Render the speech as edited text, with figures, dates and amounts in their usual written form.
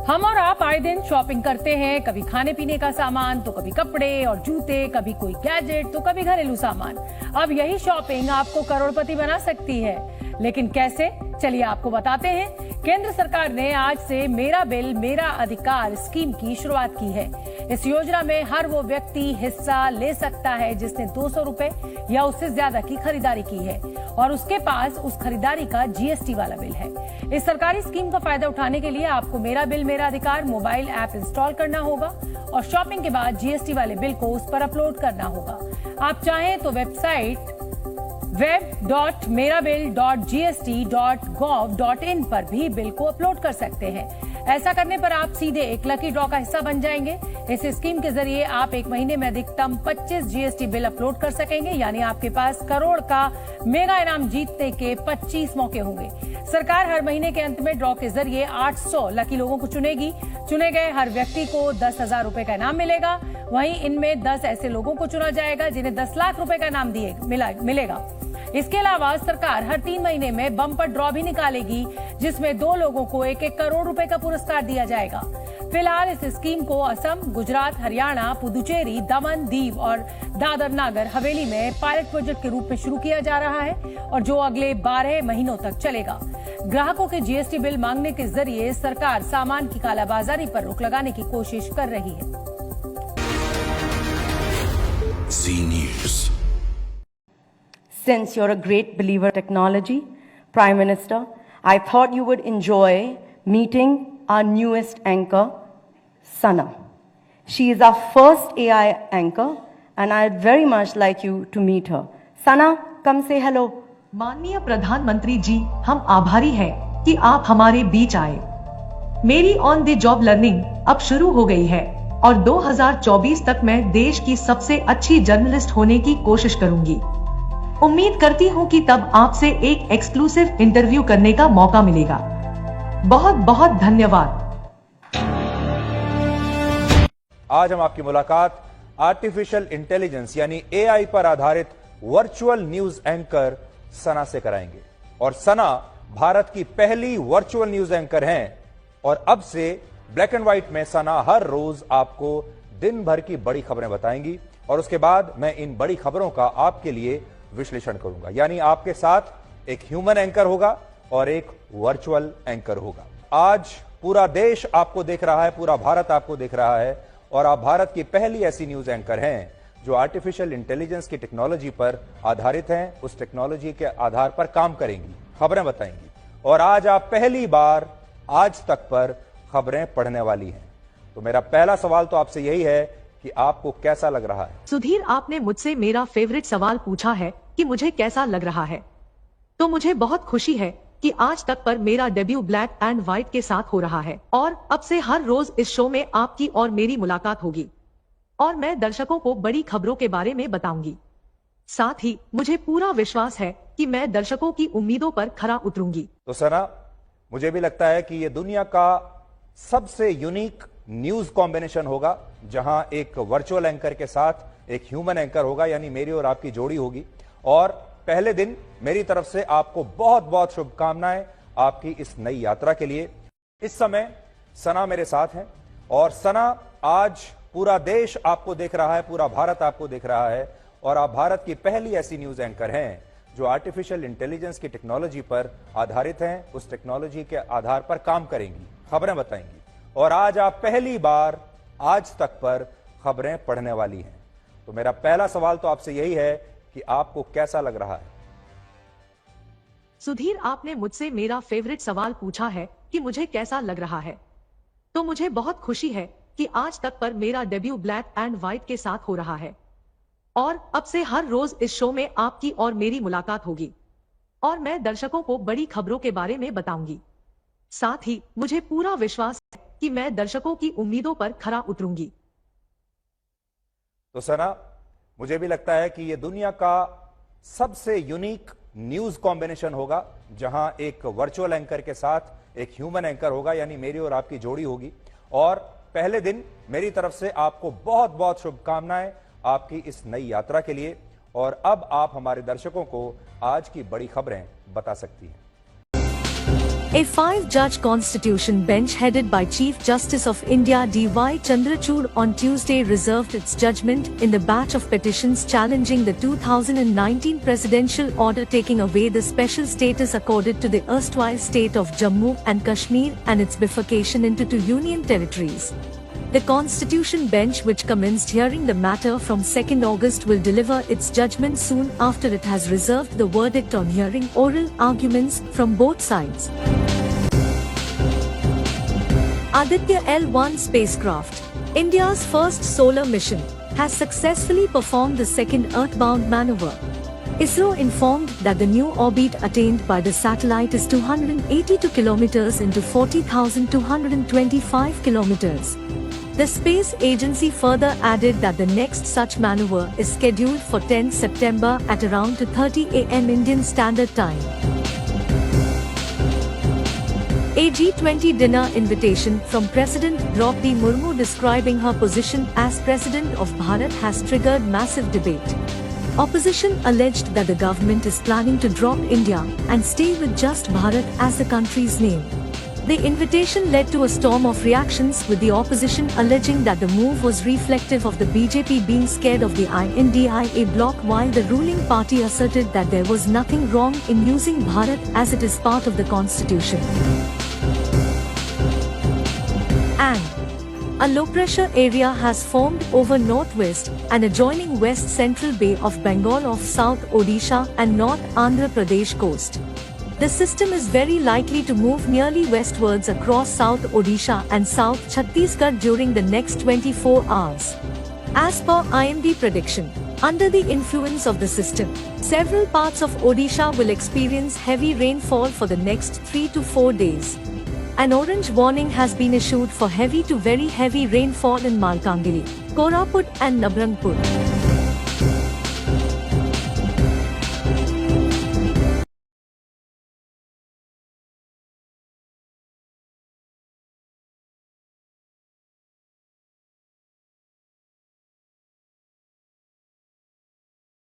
हम और आप आए दिन शॉपिंग करते हैं, कभी खाने पीने का सामान तो कभी कपड़े और जूते, कभी कोई गैजेट तो कभी घरेलू सामान। अब यही शॉपिंग आपको करोड़पति बना सकती है, लेकिन कैसे? चलिए आपको बताते हैं। केंद्र सरकार ने आज से मेरा बिल मेरा अधिकार स्कीम की शुरुआत की है। इस योजना में हर वो व्यक्ति हिस्सा ले सकता है जिसने 200 रुपए या उससे ज्यादा की खरीदारी की है और उसके पास उस खरीदारी का जीएसटी वाला बिल है। इस सरकारी स्कीम का फायदा उठाने के लिए आपको मेरा बिल मेरा अधिकार मोबाइल ऐप इंस्टॉल करना होगा और शॉपिंग के बाद जीएसटी वाले बिल को उस पर अपलोड करना होगा। आप चाहें तो वेबसाइट web.merabill.gst.gov.in पर भी बिल को अपलोड कर सकते हैं। ऐसा करने पर आप सीधे एक लकी ड्रॉ का हिस्सा बन जाएंगे। इस स्कीम के जरिए आप एक महीने में अधिकतम 25 जीएसटी बिल अपलोड कर सकेंगे, यानी आपके पास करोड़ का मेगा इनाम जीतने के 25 मौके होंगे। सरकार हर महीने के अंत में ड्रॉ के जरिए 800 लकी लोगों को चुनेगी। चुने गए हर व्यक्ति को 10,000 रुपए का इनाम मिलेगा। वहीं इनमें 10 ऐसे लोगों को चुना जाएगा जिन्हें 10 लाख रुपए का इनाम मिलेगा। इसके अलावा सरकार हर 3 महीने में बम्पर ड्रॉ भी निकालेगी, जिसमें 2 लोगों को 1-1 करोड़ रुपए का पुरस्कार दिया जाएगा। फिलहाल इस स्कीम को असम, गुजरात, हरियाणा, पुदुचेरी, दमन, दीव और दादर नागर हवेली में पायलट प्रोजेक्ट के रूप में शुरू किया जा रहा है और जो अगले 12 महीनों तक चलेगा। ग्राहकों के जीएसटी बिल मांगने के जरिए सरकार सामान की कालाबाजारी पर रोक लगाने की कोशिश कर रही है। Since you're a great believer in technology, Prime Minister, I thought you would enjoy meeting our newest anchor, Sana. She is our first AI anchor and I'd very much like you to meet her. Sana, come say hello. माननीय प्रधानमंत्री जी, हम आभारी हैं कि आप हमारे बीच आए। मेरी ऑन द जॉब लर्निंग अब शुरू हो गई है और 2024 तक मैं देश की सबसे अच्छी जर्नलिस्ट होने की कोशिश करूंगी। उम्मीद करती हूँ कि तब आपसे एक एक्सक्लूसिव इंटरव्यू करने का मौका मिलेगा। बहुत बहुत धन्यवाद। आज हम आपकी मुलाकात आर्टिफिशियल इंटेलिजेंस यानी एआई पर आधारित वर्चुअल न्यूज एंकर सना से कराएंगे। और सना भारत की पहली वर्चुअल न्यूज एंकर हैं और अब से ब्लैक एंड व्हाइट में सना हर रोज आपको दिन भर की बड़ी खबरें बताएंगी और उसके बाद मैं इन बड़ी खबरों का आपके लिए विश्लेषण करूंगा। यानी आपके साथ एक ह्यूमन एंकर होगा और एक वर्चुअल एंकर होगा। आज पूरा देश आपको देख रहा है, पूरा भारत आपको देख रहा है और आप भारत की पहली ऐसी न्यूज एंकर हैं जो आर्टिफिशियल इंटेलिजेंस की टेक्नोलॉजी पर आधारित हैं। उस टेक्नोलॉजी के आधार पर काम करेंगी, खबरें बताएंगी और आज आप पहली बार आज तक पर खबरें पढ़ने वाली हैं। तो मेरा पहला सवाल तो आपसे यही है कि आपको कैसा लग रहा है? सुधीर, आपने मुझसे मेरा फेवरेट सवाल पूछा है कि मुझे कैसा लग रहा है। तो मुझे बहुत खुशी है कि आज तक पर मेरा डेब्यू ब्लैक एंड व्हाइट के साथ हो रहा है और अब से हर रोज इस शो में आपकी और मेरी मुलाकात होगी और मैं दर्शकों को बड़ी खबरों के बारे में बताऊंगी। साथ ही मुझे पूरा विश्वास है कि मैं दर्शकों की उम्मीदों पर खरा उतरूंगी। तो सना, मुझे भी लगता है कि ये दुनिया का सबसे यूनिक न्यूज कॉम्बिनेशन होगा जहां एक वर्चुअल एंकर के साथ एक ह्यूमन एंकर होगा, यानी मेरी और आपकी जोड़ी होगी। और पहले दिन मेरी तरफ से आपको बहुत बहुत शुभकामनाएं आपकी इस नई यात्रा के लिए। इस समय सना मेरे साथ हैं और सना, आज पूरा देश आपको देख रहा है, पूरा भारत आपको देख रहा है और आप भारत की पहली ऐसी न्यूज एंकर हैं जो आर्टिफिशियल इंटेलिजेंस की टेक्नोलॉजी पर आधारित हैं। उस टेक्नोलॉजी के आधार पर काम करेंगी, खबरें बताएंगी और आज आप पहली बार आज तक पर खबरें पढ़ने वाली हैं। तो मेरा पहला सवाल तो आपसे यही है कि आपको कैसा लग रहा है? सुधीर, आपने मुझसे मेरा फेवरेट सवाल पूछा है कि मुझे कैसा लग रहा है। तो मुझे बहुत खुशी है कि आज तक पर मेरा डेब्यू ब्लैक एंड व्हाइट के साथ हो रहा है और अब से हर रोज इस शो में आपकी और मेरी मुलाकात होगी और मैं दर्शकों को बड़ी खबरों के बारे में बताऊंगी। साथ ही मुझे पूरा विश्वास है कि मैं दर्शकों की उम्मीदों पर खरा उतरूंगी। तो सना, मुझे भी लगता है कि ये दुनिया का सबसे यूनिक न्यूज कॉम्बिनेशन होगा जहां एक वर्चुअल एंकर के साथ एक ह्यूमन एंकर होगा, यानी मेरी और आपकी जोड़ी होगी। और पहले दिन मेरी तरफ से आपको बहुत बहुत शुभकामनाएं आपकी इस नई यात्रा के लिए। और अब आप हमारे दर्शकों को आज की बड़ी खबरें बता सकती हैं। A 5-judge constitution bench headed by Chief Justice of India D.Y. Chandrachud on Tuesday reserved its judgment in the batch of petitions challenging the 2019 presidential order taking away the special status accorded to the erstwhile state of Jammu and Kashmir and its bifurcation into 2 union territories. The Constitution Bench, which commenced hearing the matter from 2nd August, will deliver its judgment soon after it has reserved the verdict on hearing oral arguments from both sides. Aditya L1 spacecraft, India's first solar mission, has successfully performed the second earthbound maneuver. ISRO informed that the new orbit attained by the satellite is 282 kilometers into 40,225 kilometers. The space agency further added that the next such maneuver is scheduled for 10 September at around 2:30 a.m. Indian Standard Time. A G20 dinner invitation from President Draupadi Murmu describing her position as President of Bharat has triggered massive debate. Opposition alleged that the government is planning to drop India and stay with just Bharat as the country's name. The invitation led to a storm of reactions, with the opposition alleging that the move was reflective of the BJP being scared of the INDIA bloc, while the ruling party asserted that there was nothing wrong in using Bharat as it is part of the constitution. And a low-pressure area has formed over northwest and adjoining west central Bay of Bengal off South Odisha and North Andhra Pradesh coast. The system is very likely to move nearly westwards across South Odisha and South Chhattisgarh during the next 24 hours. As per IMD prediction, under the influence of the system, several parts of Odisha will experience heavy rainfall for the next 3 to 4 days. An orange warning has been issued for heavy to very heavy rainfall in Malkangiri, Koraput and Nabrangpur.